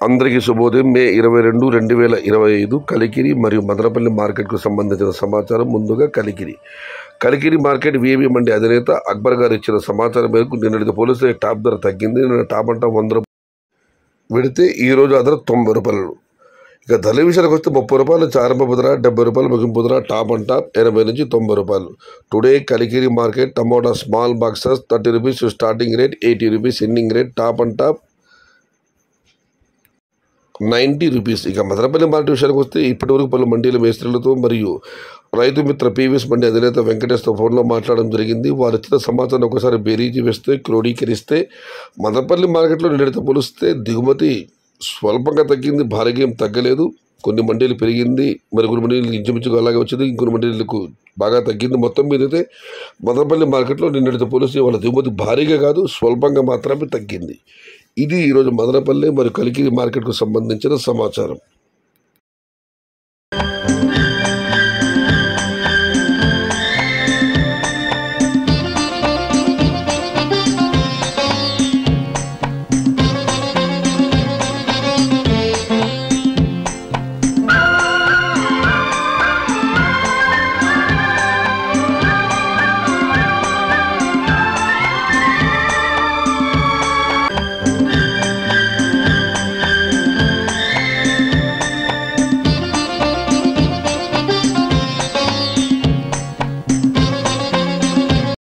అందరికీ శుభోదయం. మే 22, 2025 కలికిరి మరియు మదనపల్లి మార్కెట్కు సంబంధించిన సమాచారం. ముందుగా కలికిరి మార్కెట్ విఐపి మండి అధినేత అక్బర్ గారు ఇచ్చిన సమాచారం మేరకు నిన్నటితో పోలిస్తే టాప్ ధర తగ్గింది. నిన్న టాప్ అంటా 100 రూపాయలు పెడితే ఈరోజు ఆ ధర 90 రూపాయలు. ఇక ధరల విషయానికి వస్తే 30 రూపాయలు ఆరంభపు ధర, 70 రూపాయలు ముగింపు ధర, టాప్ అండ్ టాప్ 80 నుంచి 90 రూపాయలు. Today Kalikiri market tomato small boxes 30 rupees starting rate, 80 rupees ending rate, top and top 90 rupees. ఇక మదనపల్లి మార్కెట్ విషయానికి వస్తే ఇప్పటివరకు పలు మండీల మేస్త్రీలతో మరియు రైతు మిత్ర పీవీఎస్ మండి అధినేత వెంకటేష్తో ఫోన్లో మాట్లాడడం జరిగింది. వారు ఇచ్చిన సమాచారం ఒకసారి బేరీజీ వేస్తే క్రోడీకరిస్తే మదనపల్లి మార్కెట్లో నిన్నటితో పోలిస్తే దిగుమతి స్వల్పంగా తగ్గింది, భారీగా ఏం తగ్గలేదు. కొన్ని మండీలు పెరిగింది, మరి కొన్ని మండీలు ఇంచుమించుగా అలాగే వచ్చింది, ఇంకొన్ని మండీలకు బాగా తగ్గింది. మొత్తం మీద అయితే మదనపల్లి మార్కెట్లో నిన్నటితో పోలిస్తే వాళ్ళ దిగుమతి భారీగా కాదు, స్వల్పంగా మాత్రమే తగ్గింది. ఇది ఈరోజు మదనపల్లి మరియు కలికిరి మార్కెట్కు సంబంధించిన సమాచారం.